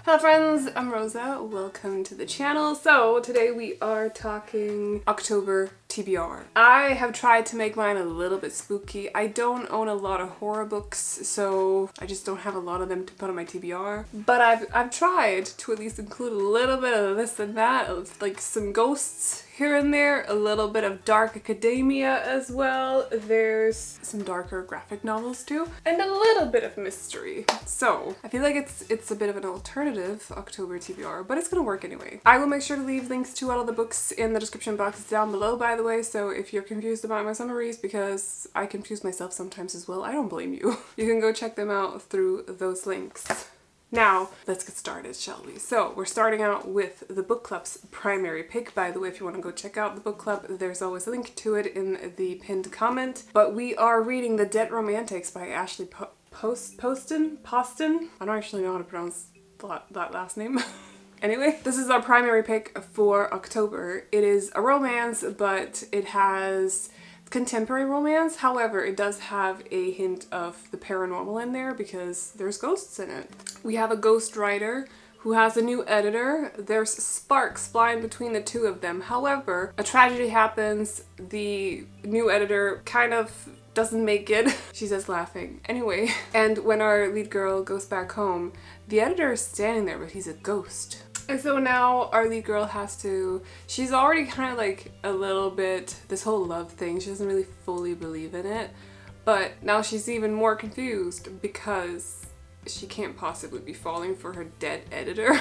Hello friends, I'm Rosa. Welcome to the channel. So today we are talking October TBR. I have tried to make mine a little bit spooky. I don't own a lot of horror books, so I just don't have a lot of them to put on my TBR. But I've tried to at least include a little bit of this and that, like some ghosts here and there, a little bit of dark academia as well. There's some darker graphic novels too, and a little bit of mystery. So I feel like it's a bit of an alternative October TBR, but it's gonna work anyway. I will make sure to leave links to all of the books in the description box down below, by the way, so if you're confused about my summaries, because I confuse myself sometimes as well, I don't blame you. You can go check them out through those links. Now, let's get started, shall we? So, we're starting out with the book club's primary pick. By the way, if you want to go check out the book club, there's always a link to it in the pinned comment. But we are reading The Dead Romantics by Ashley Poston? I don't actually know how to pronounce that last name. Anyway, this is our primary pick for October. It is a romance, but it has contemporary romance. However, it does have a hint of the paranormal in there because there's ghosts in it. We have a ghost writer who has a new editor. There's sparks flying between the two of them. However, a tragedy happens. The new editor kind of doesn't make it. She says laughing. Anyway, and when our lead girl goes back home, the editor is standing there, but he's a ghost. And so now our lead girl has to, she's already kind of like a little bit, this whole love thing, she doesn't really fully believe in it, but now she's even more confused because she can't possibly be falling for her dead editor.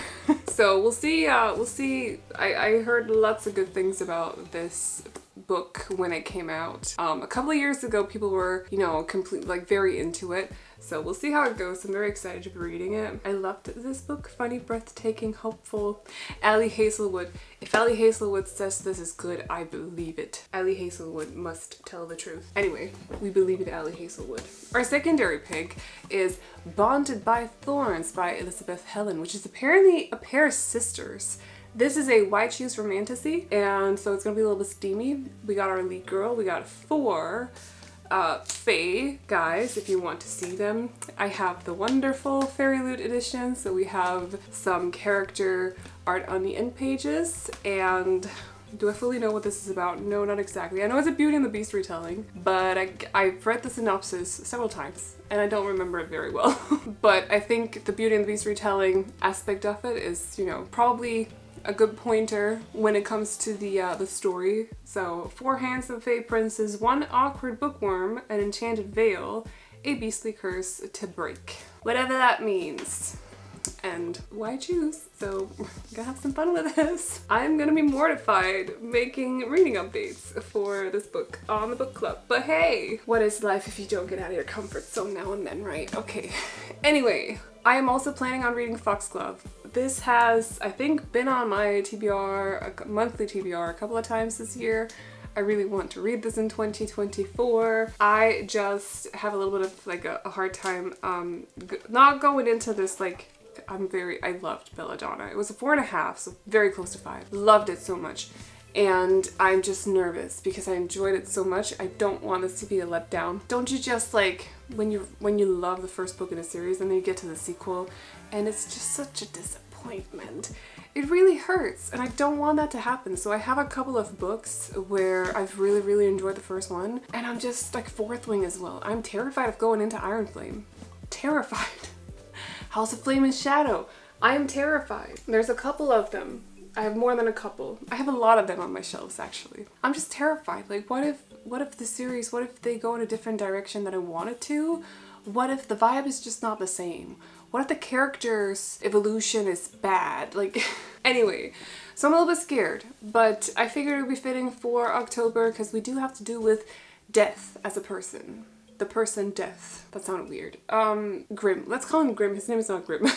So we'll see, I heard lots of good things about this book when it came out. A couple of years ago, people were, completely like very into it. So we'll see how it goes. I'm very excited to be reading it. I loved this book. Funny, breathtaking, hopeful. Ali Hazelwood. If Ali Hazelwood says this is good, I believe it. Ali Hazelwood must tell the truth. Anyway, we believe in Ali Hazelwood. Our secondary pick is Bonded by Thorns by Elizabeth Helen, which is apparently a pair of sisters. This is a Why Choose Romantasy, and so it's gonna be a little bit steamy. We got our lead girl. We got 4 Fae guys, if you want to see them. I have the wonderful Fairy Loot edition, so we have some character art on the end pages. And do I fully know what this is about? No, not exactly. I know it's a Beauty and the Beast retelling, but I've read the synopsis several times and I don't remember it very well. But I think the Beauty and the Beast retelling aspect of it is, probably a good pointer when it comes to the story. So 4 handsome Fae princes, 1 awkward bookworm, an enchanted veil, a beastly curse to break. Whatever that means. And why choose? So I'm gonna have some fun with this. I'm gonna be mortified making reading updates for this book on the book club. But hey, what is life if you don't get out of your comfort zone now and then, right? Okay. Anyway, I am also planning on reading Foxglove. This has, I think, been on my TBR, a monthly TBR, a couple of times this year. I really want to read this in 2024. I just have a little bit of like a hard time not going into this like, I loved Belladonna. It was a 4.5, so very close to 5. Loved it so much. And I'm just nervous because I enjoyed it so much. I don't want this to be a letdown. Don't you just like, when you love the first book in a series and then you get to the sequel and it's just such a disappointment. It really hurts and I don't want that to happen. So I have a couple of books where I've really, really enjoyed the first one and I'm just like Fourth Wing as well. I'm terrified of going into Iron Flame. Terrified. House of Flame and Shadow. I am terrified. There's a couple of them. I have more than a couple. I have a lot of them on my shelves actually. I'm just terrified. Like what if the series, what if they go in a different direction than I wanted to? What if the vibe is just not the same? What if the character's evolution is bad? Like, anyway, so I'm a little bit scared, but I figured it would be fitting for October because we do have to do with death as a person. The person death. That sounded weird. Grim. Let's call him Grim. His name is not Grim.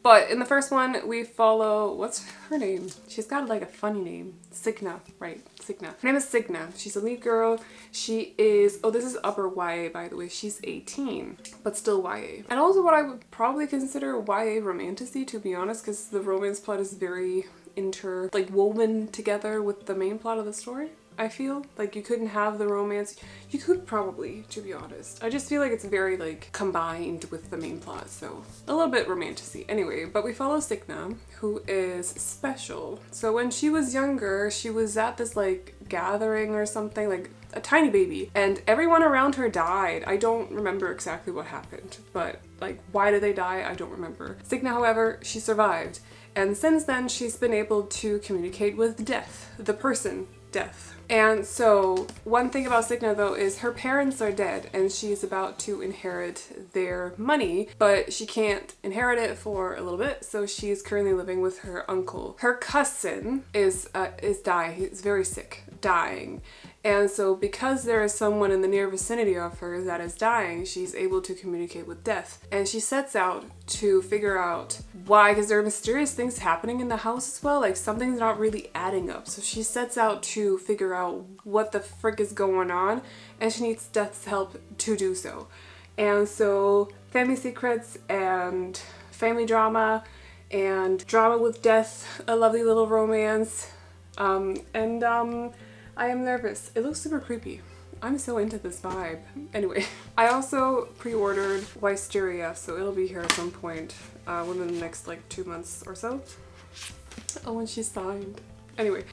But in the first one, we follow, what's her name? She's got like a funny name. Signa, right? Signa. Her name is Signa. She's a lead girl. She is, this is upper YA by the way. She's 18, but still YA. And also what I would probably consider YA romantasy, to be honest, because the romance plot is very woven together with the main plot of the story. I feel. Like, you couldn't have the romance. You could probably, to be honest. I just feel like it's very, like, combined with the main plot, so a little bit romantic-y. Anyway, but we follow Signa, who is special. So when she was younger, she was at this, like, gathering or something, like a tiny baby, and everyone around her died. I don't remember exactly what happened, but, like, why did they die? I don't remember. Signa, however, she survived. And since then, she's been able to communicate with death, the person, death. And so one thing about Signa though is her parents are dead and she's about to inherit their money, but she can't inherit it for a little bit, so she's currently living with her uncle. Her cousin is dying. He's very sick, dying. And so because there is someone in the near vicinity of her that is dying, she's able to communicate with death. And she sets out to figure out why, because there are mysterious things happening in the house as well, like something's not really adding up. So she sets out to figure out what the frick is going on, and she needs Death's help to do so. And so family secrets and family drama and drama with death, a lovely little romance, I am nervous. It looks super creepy. I'm so into this vibe. Anyway, I also pre-ordered Wisteria, so it'll be here at some point within the next like 2 months or so. Oh, when she's signed. Anyway,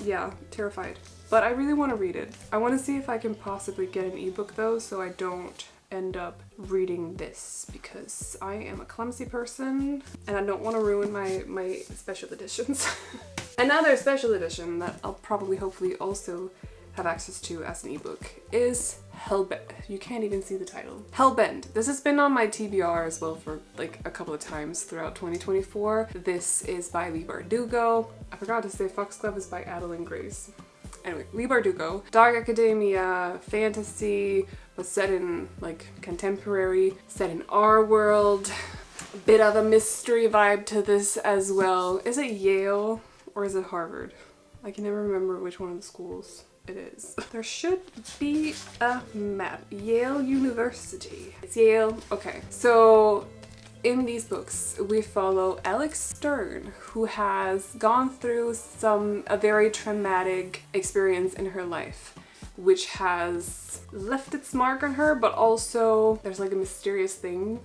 yeah, terrified. But I really want to read it. I want to see if I can possibly get an ebook though, so I don't end up reading this, because I am a clumsy person and I don't want to ruin my special editions. Another special edition that I'll probably hopefully also have access to as an ebook is Hellbent. You can't even see the title. Hellbent. This has been on my TBR as well for like a couple of times throughout 2024. This is by Leigh Bardugo. I forgot to say Foxglove is by Adeline Grace. Anyway, Leigh Bardugo. Dark academia, fantasy, but set in like contemporary, set in our world. A bit of a mystery vibe to this as well. Is it Yale? Or is it Harvard? I can never remember which one of the schools it is. There should be a map. Yale University. It's Yale. Okay. So in these books, we follow Alex Stern, who has gone through a very traumatic experience in her life, which has left its mark on her, but also there's like a mysterious thing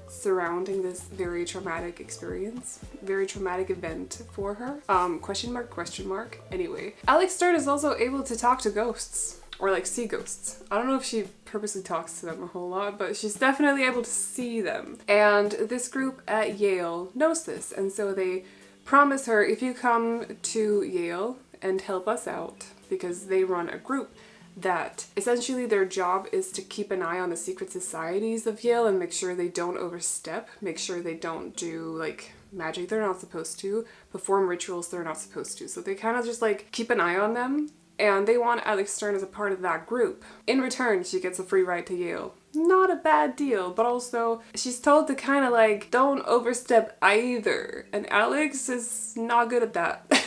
surrounding this very traumatic experience, very traumatic event for her. Question mark. Anyway, Alex Stern is also able to talk to ghosts, or like see ghosts. I don't know if she purposely talks to them a whole lot, but she's definitely able to see them. And this group at Yale knows this, and so they promise her, if you come to Yale and help us out, because they run a group that essentially their job is to keep an eye on the secret societies of Yale and make sure they don't overstep, make sure they don't do like magic they're not supposed to, perform rituals they're not supposed to. So they kind of just like keep an eye on them, and they want Alex Stern as a part of that group. In return, she gets a free ride to Yale. Not a bad deal, but also she's told to kind of like don't overstep either, and Alex is not good at that.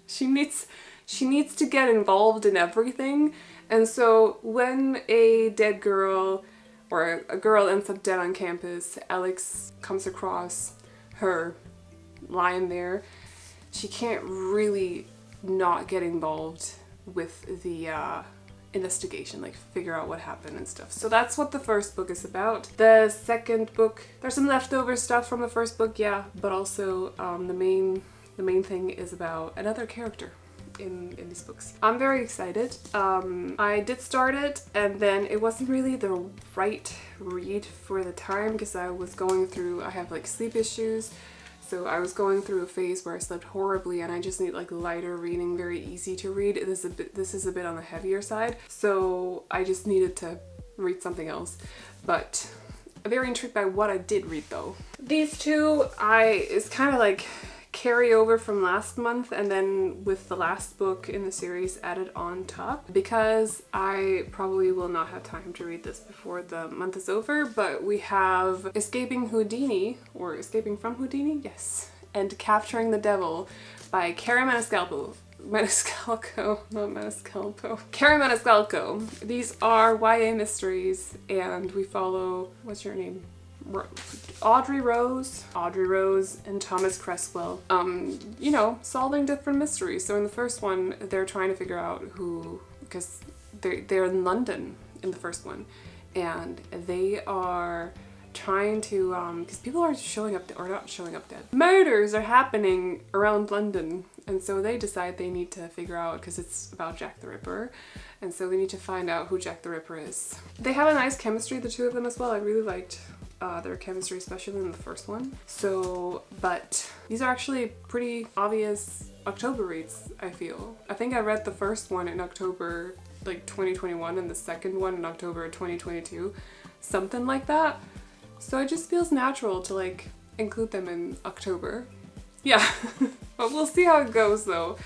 She needs to get involved in everything. And so when a dead girl or a girl ends up dead on campus, Alex comes across her lying there. She can't really not get involved with the investigation, like figure out what happened and stuff. So that's what the first book is about. The second book, there's some leftover stuff from the first book, yeah, but also the main thing is about another character in these books. I'm very excited. I did start it, and then it wasn't really the right read for the time, because I have like sleep issues, so I was going through a phase where I slept horribly, and I just need like lighter reading, very easy to read. This is a bit on the heavier side, so I just needed to read something else. But I'm very intrigued by what I did read though. These two is kind of like carry over from last month, and then with the last book in the series added on top, because I probably will not have time to read this before the month is over. But we have Escaping Houdini, or Escaping from Houdini, yes, and Capturing the Devil by Carrie Maniscalco. Carrie Maniscalco. These are YA mysteries, and we follow, what's your name? Audrey Rose and Thomas Cresswell, solving different mysteries. So in the first one, they're trying to figure out who because they're in London in the first one, and they are trying to, because people are showing up, or not showing up dead. Murders are happening around London, and so they decide they need to figure out, because it's about Jack the Ripper, and so they need to find out who Jack the Ripper is. They have a nice chemistry, the two of them as well. I really liked their chemistry, especially in the first one. So, but these are actually pretty obvious October reads, I feel. I think I read the first one in October, like 2021, and the second one in October 2022, something like that. So it just feels natural to like include them in October. Yeah, but we'll see how it goes though.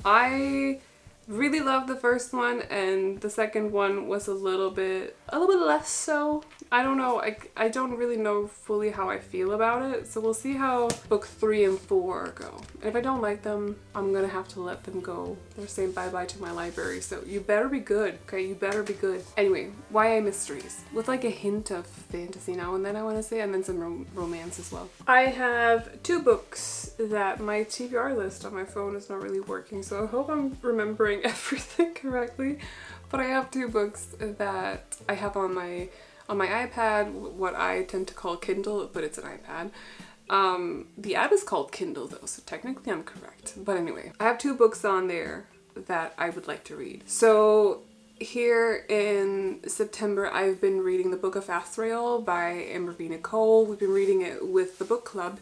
I really loved the first one, and the second one was a little bit less so. I don't know, I don't really know fully how I feel about it, so we'll see how book 3 and 4 go. And if I don't like them, I'm gonna have to let them go. They're saying bye-bye to my library, so you better be good, okay? You better be good. Anyway, YA mysteries, with like a hint of fantasy now and then, I want to say, and then some romance as well. I have 2 books that my TBR list on my phone is not really working, so I hope I'm remembering everything correctly. But I have 2 books that I have on my iPad, what I tend to call Kindle, but it's an iPad. The app is called Kindle though, so technically I'm correct. But anyway, I have 2 books on there that I would like to read. So here in September, I've been reading the Book of Asriel by Amber V. Nicole. We've been reading it with the book club,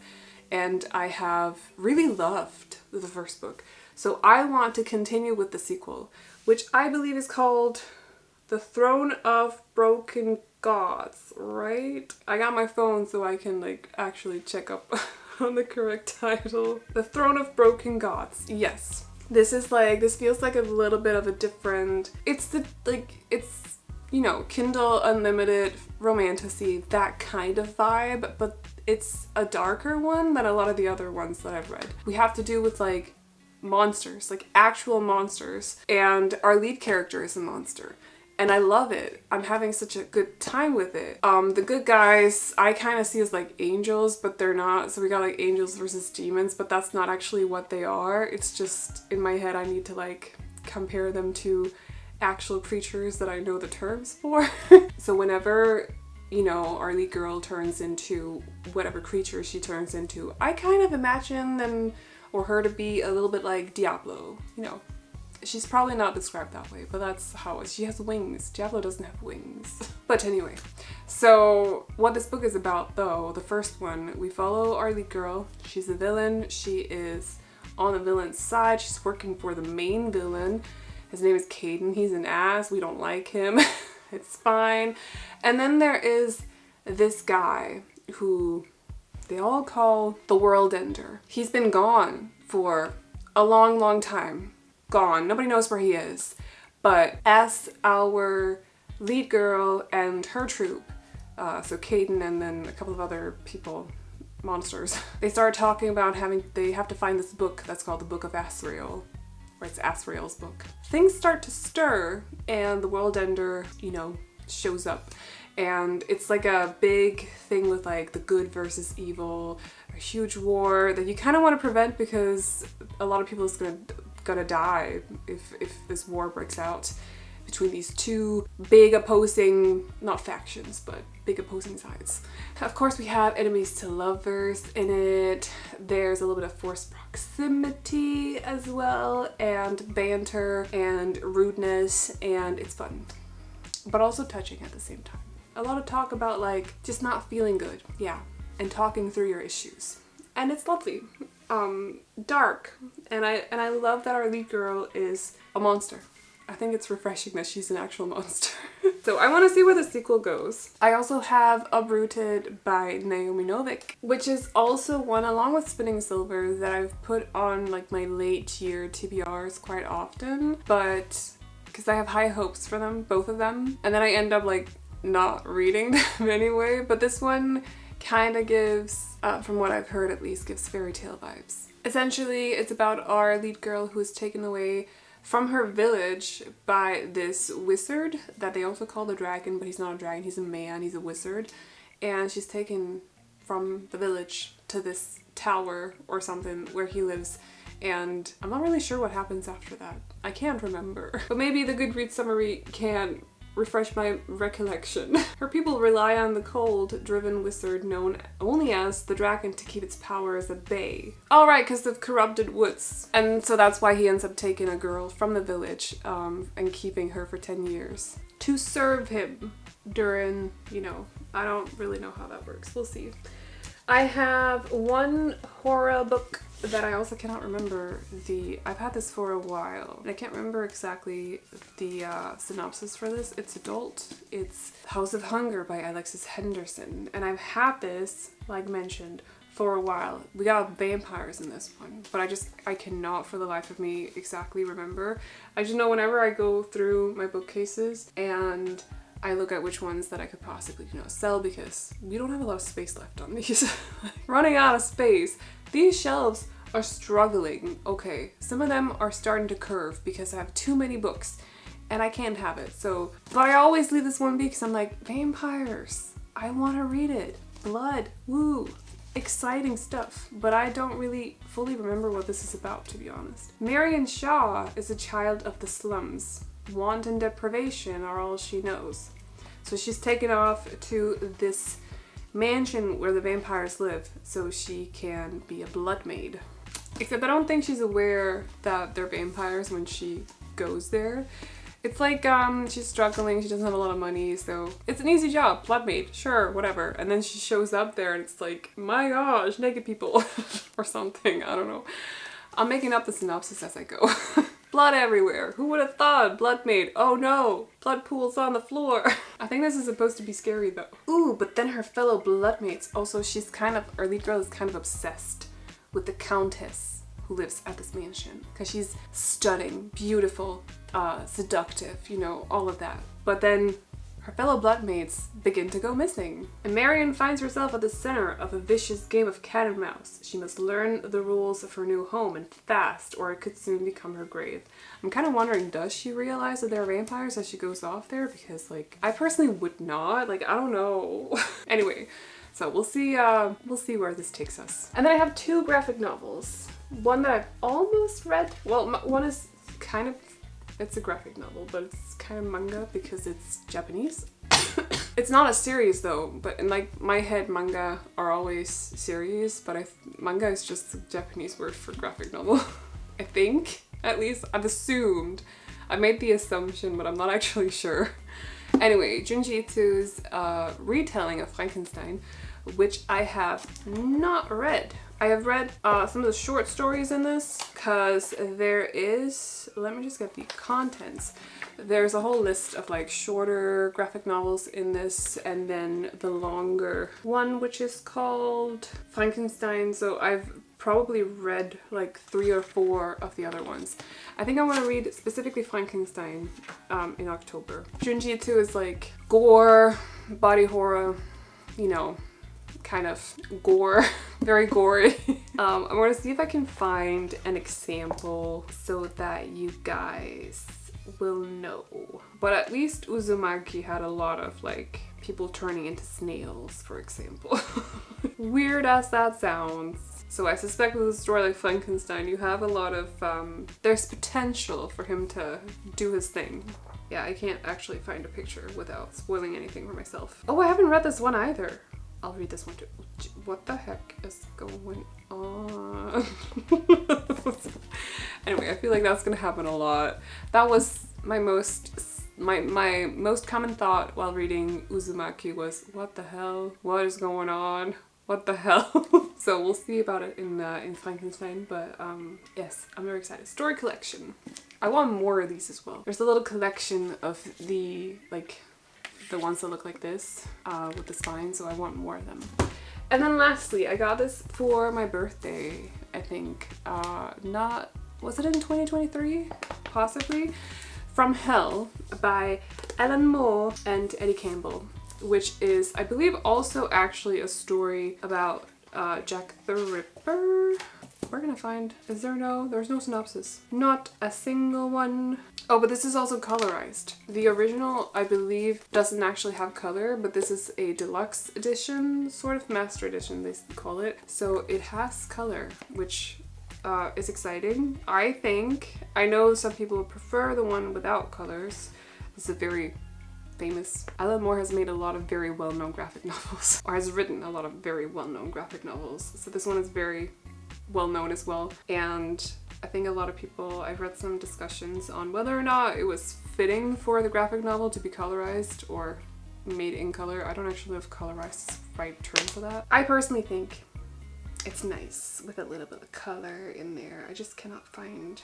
and I have really loved the first book. So I want to continue with the sequel, which I believe is called The Throne of Broken Gods, right? I got my phone so I can like actually check up on the correct title. The Throne of Broken Gods, yes. This feels like a little bit of a different, it's you know, Kindle Unlimited romantasy, that kind of vibe, but it's a darker one than a lot of the other ones that I've read. We have to do with like monsters, like actual monsters, and our lead character is a monster. And I love it. I'm having such a good time with it. The good guys, I kind of see as like angels, but they're not. So we got like angels versus demons, but that's not actually what they are. It's just in my head, I need to like compare them to actual creatures that I know the terms for. So whenever, you know, our lead girl turns into whatever creature she turns into, I kind of imagine them or her to be a little bit like Diablo, you know. She's probably not described that way, but that's how she has wings. Diablo doesn't have wings. But anyway, so what this book is about though, the first one, we follow our lead girl. She's a villain. She is on the villain's side. She's working for the main villain. His name is Caden. He's an ass. We don't like him. It's fine. And then there is this guy who they all call the World Ender. He's been gone for a long, long time. Gone. Nobody knows where he is. But as our lead girl and her troop, so Caden and then a couple of other people, monsters, they start talking about they have to find this book that's called the Book of Asriel, or it's Asriel's book. Things start to stir, and the World Ender, you know, shows up. And it's like a big thing with like the good versus evil, a huge war that you kind of want to prevent because a lot of people is gonna die if this war breaks out between these two big opposing, not factions, but big opposing sides. Of course, we have enemies to lovers in it. There's a little bit of forced proximity as well, and banter and rudeness, and it's fun, but also touching at the same time. A lot of talk about like just not feeling good, yeah, and talking through your issues, and it's lovely. Dark, and I love that our lead girl is a monster. I think it's refreshing that she's an actual monster. So I want to see where the sequel goes. I also have Uprooted by Naomi Novik, which is also one, along with Spinning Silver, that I've put on like my late year TBRs quite often, but because I have high hopes for them, both of them, and then I end up like not reading them anyway. But this one kind of gives, from what I've heard at least, gives fairy tale vibes. Essentially, it's about our lead girl who is taken away from her village by this wizard that they also call the dragon, but he's not a dragon, he's a man, he's a wizard. And she's taken from the village to this tower or something where he lives, and I'm not really sure what happens after that. I can't remember. But maybe the Goodreads summary can refresh my recollection. Her people rely on the cold-driven wizard known only as the dragon to keep its powers at bay. Alright, because of corrupted woods. And so that's why he ends up taking a girl from the village and keeping her for 10 years. To serve him during, you know, I don't really know how that works. We'll see. I have one horror book that I also cannot remember I've had this for a while. I can't remember exactly the synopsis for this. It's adult. It's House of Hunger by Alexis Henderson. And I've had this, like mentioned, for a while. We got vampires in this one, but I cannot for the life of me exactly remember. I just know whenever I go through my bookcases and I look at which ones that I could possibly, you know, sell, because we don't have a lot of space left on these. Running out of space. These shelves are struggling. Okay, some of them are starting to curve because I have too many books and I can't have it. So, but I always leave this one because I'm like, vampires. I want to read it. Blood. Woo. Exciting stuff, but I don't really fully remember what this is about, to be honest. Marion Shaw is a child of the slums. Want and deprivation are all she knows. So she's taken off to this mansion where the vampires live so she can be a blood maid. Except I don't think she's aware that they're vampires when she goes there. It's like she's struggling, she doesn't have a lot of money, so it's an easy job, blood maid, sure, whatever. And then she shows up there and it's like, my gosh, naked people or something, I don't know. I'm making up the synopsis as I go. Blood everywhere. Who would have thought? Blood maid. Oh no. Blood pools on the floor. I think this is supposed to be scary though. Ooh, but then her fellow bloodmates. Also, our lead girl is kind of obsessed with the countess who lives at this mansion. Because she's stunning, beautiful, seductive, you know, all of that. But then her fellow bloodmates begin to go missing. And Marion finds herself at the center of a vicious game of cat and mouse. She must learn the rules of her new home and fast, or it could soon become her grave. I'm kind of wondering, does she realize that there are vampires as she goes off there? Because, like, I personally would not. Like, I don't know. Anyway, so we'll see where this takes us. And then I have two graphic novels. One that I've almost read. Well, one is kind of, it's a graphic novel, but it's kind of manga because it's Japanese. It's not a series though, but in like my head, manga are always series, but manga is just the Japanese word for graphic novel. I think, at least I've assumed. I made the assumption, but I'm not actually sure. Anyway, Junji Ito's retelling of Frankenstein, which I have not read. I have read some of the short stories in this because there is, let me just get the contents. There's a whole list of like shorter graphic novels in this, and then the longer one, which is called Frankenstein. So I've probably read like 3 or 4 of the other ones. I think I want to read specifically Frankenstein in October. Junji Ito is like gore, body horror, you know, kind of gore, very gory. I'm going to see if I can find an example so that you guys will know. But at least Uzumaki had a lot of like people turning into snails, for example. Weird as that sounds. So I suspect with a story like Frankenstein, you have a lot of, there's potential for him to do his thing. Yeah, I can't actually find a picture without spoiling anything for myself. Oh, I haven't read this one either. I'll read this one too. What the heck is going on? Anyway, I feel like that's gonna happen a lot. That was my most common thought while reading Uzumaki was, what the hell? What is going on? What the hell? So we'll see about it in Frankenstein, but yes, I'm very excited. Story collection. I want more of these as well. There's a little collection of the ones that look like this with the spine, so I want more of them. And then lastly, I got this for my birthday, I think. Was it in 2023? Possibly. From Hell by Ellen Moore and Eddie Campbell, which is, I believe, also actually a story about Jack the Ripper. We're gonna find, there's no synopsis. Not a single one. Oh, but this is also colorized. The original, I believe, doesn't actually have color, but this is a deluxe edition, sort of master edition, they call it. So it has color, which is exciting. I know some people prefer the one without colors. It's a very famous. Alan Moore has made a lot of very well-known graphic novels, or has written a lot of very well-known graphic novels. So this one is very well-known as well. And I think a lot of people, I've read some discussions on whether or not it was fitting for the graphic novel to be colorized or made in color. I don't actually know if colorized is the right term for that. I personally think it's nice with a little bit of color in there. I just cannot find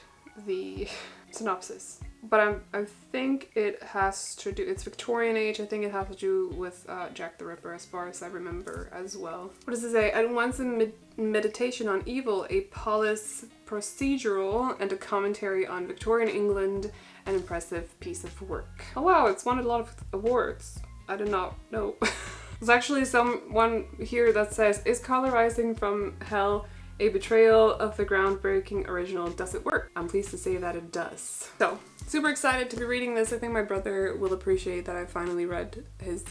the synopsis. But I think it has to do, it's Victorian age, I think it has to do with Jack the Ripper as far as I remember as well. What does it say? At once a meditation on evil, a polis procedural, and a commentary on Victorian England, an impressive piece of work. Oh wow, it's won a lot of awards. I did not know. There's actually someone here that says, is colorizing from hell a betrayal of the groundbreaking original? Does it work? I'm pleased to say that it does. So, super excited to be reading this. I think my brother will appreciate that I finally read his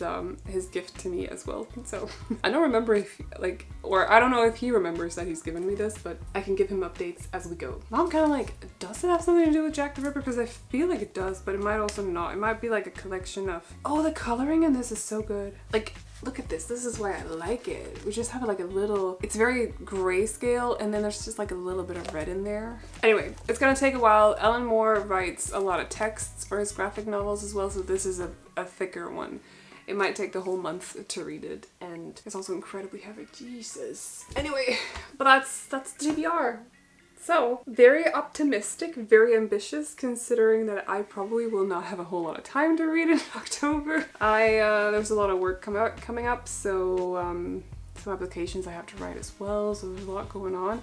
gift to me as well. So, I don't remember if, like, or I don't know if he remembers that he's given me this, but I can give him updates as we go. Now I'm kind of like, does it have something to do with Jack the Ripper? Because I feel like it does, but it might also not. It might be like a collection of, oh, the coloring in this is so good. Like, look at this. This is why I like it. We just have like a little, it's very grayscale, and then there's just like a little bit of red in there. Anyway, it's gonna take a while. Alan Moore writes a lot of texts for his graphic novels as well, so this is a thicker one. It might take the whole month to read it, and it's also incredibly heavy. Jesus. Anyway, but that's TBR. So, very optimistic, very ambitious, considering that I probably will not have a whole lot of time to read in October. There's a lot of work coming up, so some applications I have to write as well, so there's a lot going on,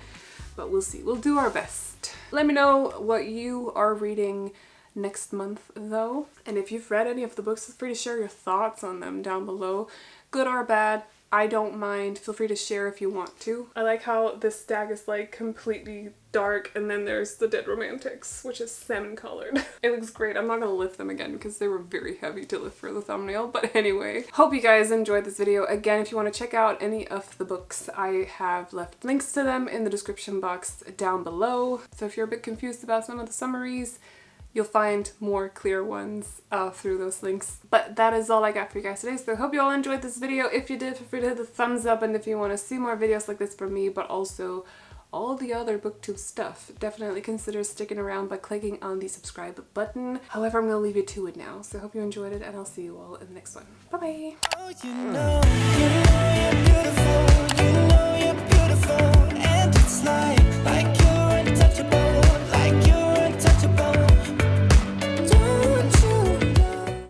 but we'll see. We'll do our best. Let me know what you are reading next month though, and if you've read any of the books, feel free to share your thoughts on them down below, good or bad. I don't mind. Feel free to share if you want to. I like how this stack is like completely dark, and then there's the Dead Romantics, which is salmon colored. It looks great. I'm not gonna lift them again because they were very heavy to lift for the thumbnail, but anyway. Hope you guys enjoyed this video. Again, if you want to check out any of the books, I have left links to them in the description box down below. So if you're a bit confused about some of the summaries, you'll find more clear ones through those links. But that is all I got for you guys today, so I hope you all enjoyed this video. If you did, feel free to hit the thumbs up, and if you want to see more videos like this from me, but also all the other booktube stuff, definitely consider sticking around by clicking on the subscribe button. However, I'm gonna leave you to it now, so I hope you enjoyed it, and I'll see you all in the next one. Bye bye!